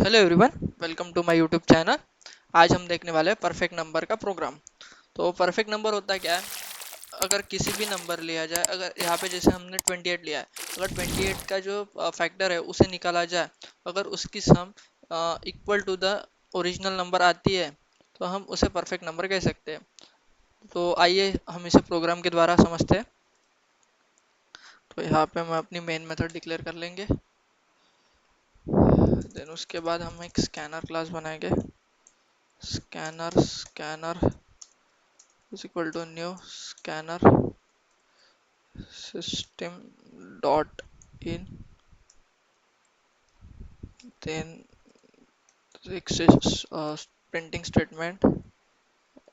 Hello everyone, welcome to my YouTube channel. आज हम देखने वाले हैं परफेक्ट नंबर का प्रोग्राम। तो परफेक्ट नंबर होता क्या है? अगर किसी भी नंबर लिया जाए, अगर यहाँ पे जैसे हमने 28 लिया है, अगर 28 का जो फैक्टर है उसे निकाला जाए, अगर उसकी sum equal to the original number आती है तो हम उसे परफेक्ट नंबर कह सकते हैं। तो आइए हम इसे प्रोग्राम के द्वारा समझते हैं। तो यहाँ पे हम अपनी मेन मेथड डिक्लेयर कर लेंगे। देन उसके बाद हम एक स्कैनर क्लास बनाएंगे। Scanner is equal to new scanner system dot in, then printing statement,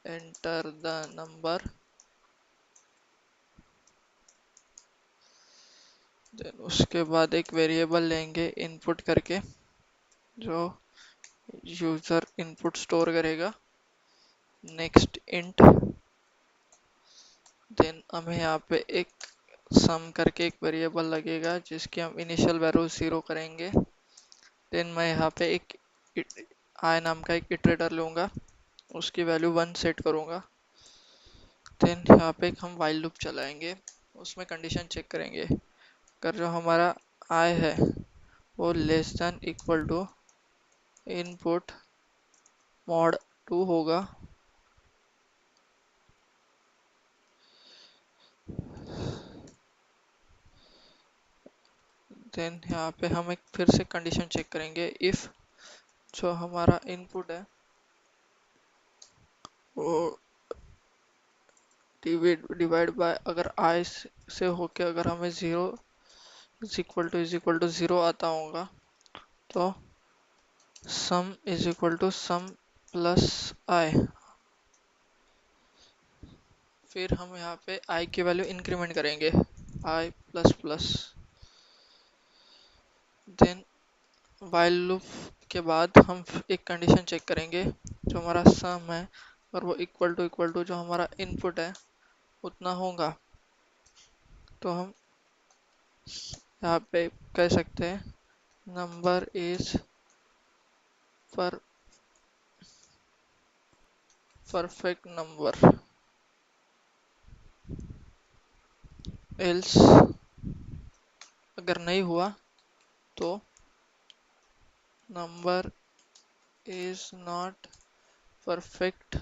enter the number, then उसके बाद एक वेरिएबल लेंगे इनपुट करके जो यूजर इनपुट स्टोर करेगा, नेक्स्ट इंट। देन हमें यहाँ पे एक सम करके एक वेरिएबल लगेगा जिसकी हम इनिशियल वैल्यू 0 करेंगे। देन मैं यहाँ पे एक आई नाम का एक इटरेटर लूँगा, उसकी वैल्यू 1 सेट करूँगा। देन यहाँ पे हम वाइल लूप चलाएंगे, उसमें कंडीशन चेक करेंगे। अगर जो हमारा आई है वो less than equal to input mod 2 होगा, देन यहाँ पे हम एक फिर से कंडीशन चेक करेंगे। इफ जो हमारा इनपुट है वो डिवाइड बाय अगर आई से होके अगर हमें 0 इज इक्वल टू 0 आता होगा तो sum is equal to sum plus I. फिर हम यहाँ पे आई की वैल्यू इंक्रीमेंट करेंगे, I plus plus. Then while loop के बाद हम एक कंडीशन चेक करेंगे, जो हमारा सम है और वो इक्वल टू जो हमारा इनपुट है उतना होगा तो हम यहाँ पे कह सकते हैं नंबर इज पर परफेक्ट नंबर। एल्स अगर नहीं हुआ तो number is not perfect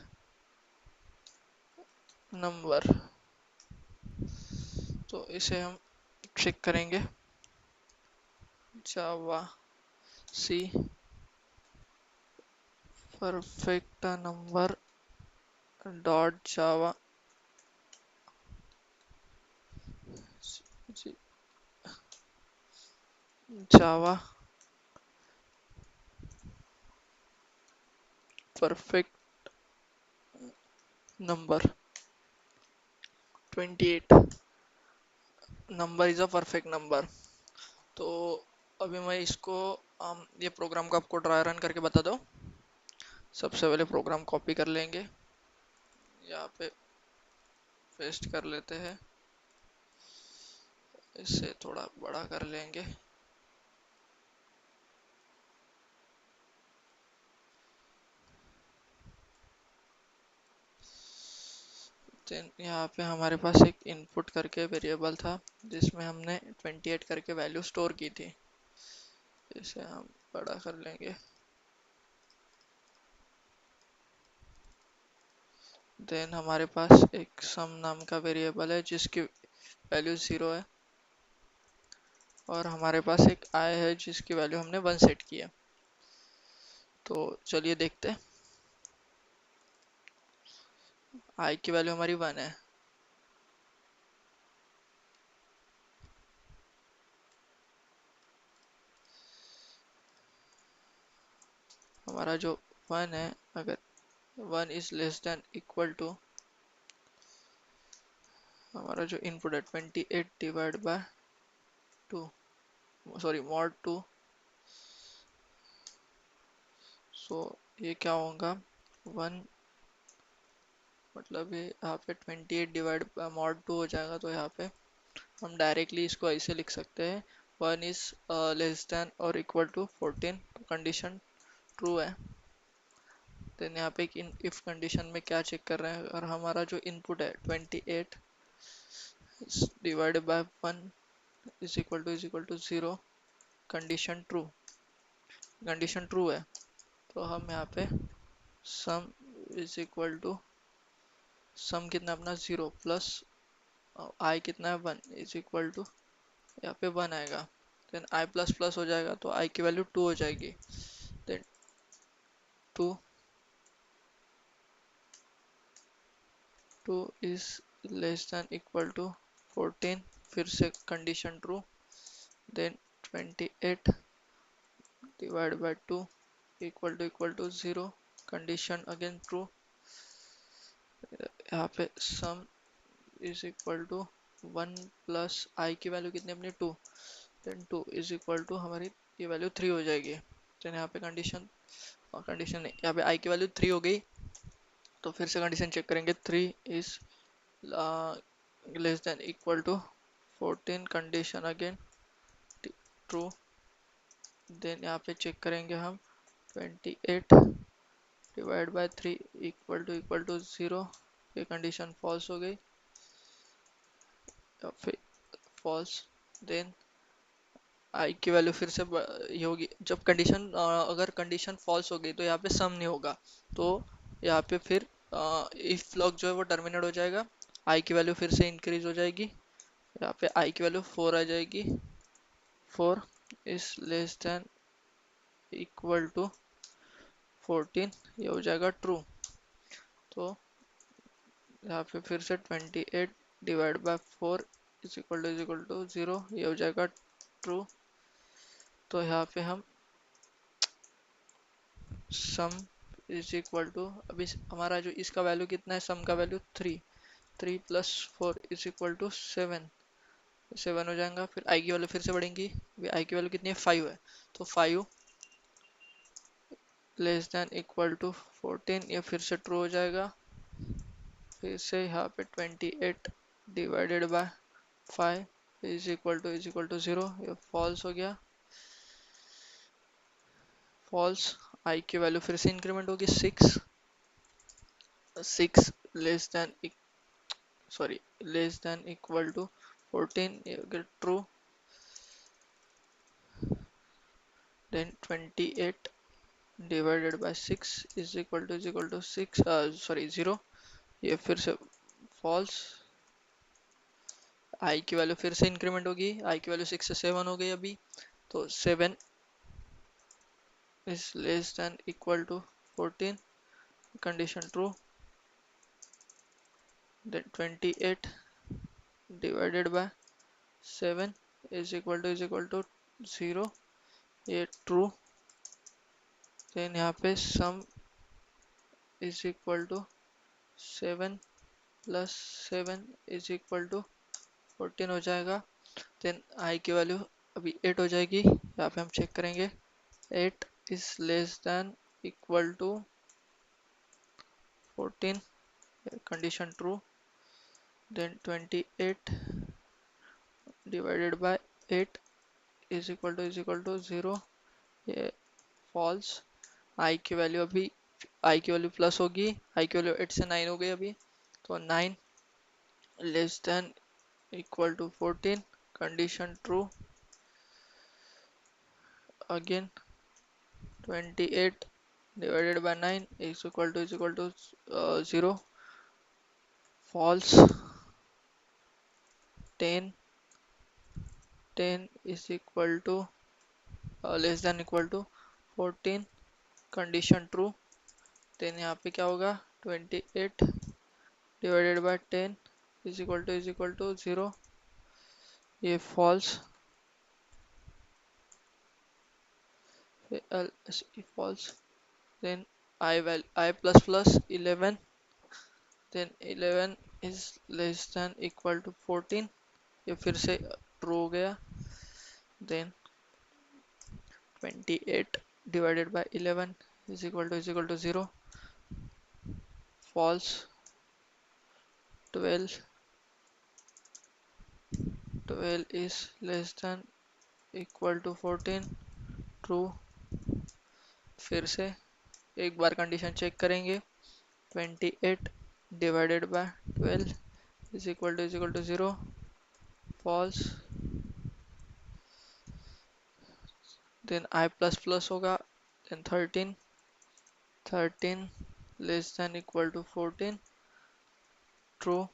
number. तो इसे हम चेक करेंगे javac perfect number dot java java perfect number 28 number is a perfect number. तो अभी मैं इसको ये प्रोग्राम को आपको ट्राई रन करके बता दो। सबसे पहले प्रोग्राम कॉपी कर लेंगे, यहाँ पे पेस्ट कर लेते हैं, इसे थोड़ा बड़ा कर लेंगे। देन यहाँ पे हमारे पास एक इनपुट करके वेरिएबल था जिसमें हमने 28 करके वैल्यू स्टोर की थी, इसे हम बड़ा कर लेंगे। देन हमारे पास एक सम नाम का वेरिएबल है जिसकी वैल्यू 0 है और हमारे पास एक आई है जिसकी वैल्यू हमने 1 सेट की है। तो चलिए देखते हैं। आई की वैल्यू हमारी 1 है, हमारा जो 1 है, अगर 1 is less than equal to हमारा जो इनपुट है 28 divide by 2, sorry mod 2। So ये क्या होगा 1, मतलब ये यहाँ पे 28 डिवाइड बाय मॉड 2 हो जाएगा। तो यहाँ पे हम डायरेक्टली इसको ऐसे लिख सकते हैं 1 इज लेस देन और इक्वल टू 14। कंडीशन ट्रू है। देन यहाँ पे एक इफ कंडीशन में क्या चेक कर रहे हैं, और हमारा जो इनपुट है 28 divided by 1 is equal to 0, condition true है। तो हम यहाँ पे sum is equal to, sum कितना अपना 0 प्लस आई कितना है 1 इज इक्वल टू, यहाँ पे 1 आएगा। देन आई प्लस प्लस हो जाएगा तो आई की वैल्यू 2 हो जाएगी। Then 2 is less than equal to 14, फिर से condition true. Then 28 divide by 2 equal to 0, condition again true. यहाँ पे sum is equal to 1 plus I की वैल्यू कितनी अपनी 2, देन 2 इज इक्वल टू हमारी ये वैल्यू 3 हो जाएगी। देन यहाँ पे कंडीशन नहीं, यहाँ पे आई की वैल्यू 3 हो गई। तो फिर से कंडीशन चेक करेंगे, 3 is less than equal to 14, condition again true. Then यहाँ पे चेक करेंगे हम 28 डिवाइड बाय 3 इक्वल टू 0, ये कंडीशन फॉल्स हो गई, फिर फॉल्स। देन आई की वैल्यू फिर से ये होगी, जब कंडीशन अगर कंडीशन फॉल्स हो गई तो यहाँ पे सम नहीं होगा, तो यहाँ पे फिर इफ ब्लॉक जो है वो टर्मिनेट हो जाएगा, आई की वैल्यू फिर से इंक्रीज हो जाएगी, यहाँ पे आई की वैल्यू 4 आ जाएगी, 4 is less than equal to 14, ये हो जाएगा ट्रू। तो यहाँ पे फिर से 28 divide by 4 is equal to 0, ये हो जाएगा ट्रू। तो यहाँ पे हम सम इज इक्वल टू, अभी हमारा जो इसका वैल्यू कितना है, सम का value 3 plus 4 is equal to 7 हो जाएगा। फिर आई की वैल्यू फिर से बढ़ेंगी, अभी आई की वैल्यू कितनी है 5 है, तो 5 लेस देन इक्वल टू 14, ये फिर से ट्रू हो जाएगा। फिर से यहाँ पे 28 divided by 5 is equal to 0, ये फॉल्स हो गया, फॉल्स। आई की वैल्यू फिर से इंक्रीमेंट होगी 6 less than less than equal to 14, ये हो गया true. Then 28 divided by 6 is equal to 6 0, ये फिर से फॉल्स। आई की वैल्यू फिर से इंक्रीमेंट होगी, आई की वैल्यू 6 से 7 हो गई अभी, तो 7 is less than equal to 14, condition true. Then 28 divided by 7 is equal to 0, ये ट्रू। देन यहाँ पे sum is equal to 7 plus 7 is equal to 14 हो जाएगा। देन आई की वैल्यू अभी 8 हो जाएगी, यहाँ पे हम चेक करेंगे, 8 is less than equal to 14, condition true. Then 28 divided by 8 is equal to 0, ये फॉल्स। आई की वैल्यू प्लस होगी, आई की वैल्यू 8 से 9 हो गई अभी, तो 9 less than equal to 14, condition true. Again 28 divided by 9 is equal to 0, false. 10 is equal to less than equal to 14, condition true. Then यहाँ पे क्या होगा, 28 divided by 10 is equal to 0, ये false, false. Then I plus plus 11, then 11 is less than equal to 14, ये फिर से true हो गया। Then 28 divided bye 11 is equal to 0, false. 12 is less than equal to 14, true. फिर से एक बार कंडीशन चेक करेंगे। 28 divided by 12 is equal to 0, false. Then I plus plus होगा, then 13 less than equal to 14, true.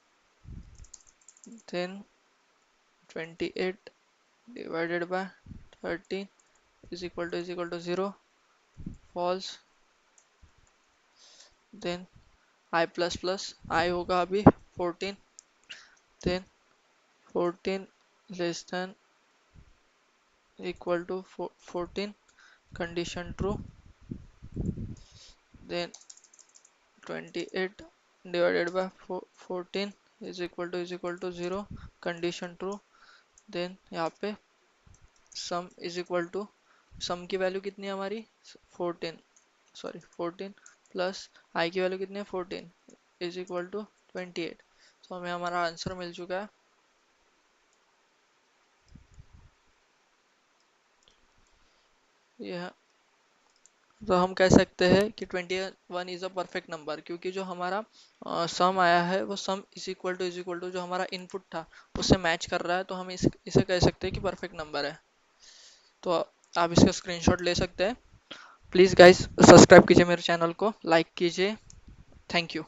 Then 28 divided by 13 is equal to 0, false. Then I plus plus I होगा अभी 14, then 14 less than equal to 14, condition true. Then 28 divided by 14 is equal to 0, condition true. Then यहाँ पे sum is equal to, sum की value कितनी है हमारी 14, sorry 14 plus I की value कितनी है 14 इज इक्वल टू 28। तो हमें हमारा आंसर मिल चुका है। यह तो हम कह सकते हैं कि 21 इज़ अ परफेक्ट नंबर, क्योंकि जो हमारा सम आया है वो सम इज इक्वल टू जो हमारा इनपुट था उससे मैच कर रहा है, तो हम इसे कह सकते हैं कि परफेक्ट नंबर है। तो आप इसका स्क्रीनशॉट ले सकते हैं। प्लीज़ गाइस सब्सक्राइब कीजिए मेरे चैनल को, लाइक कीजिए। Thank you.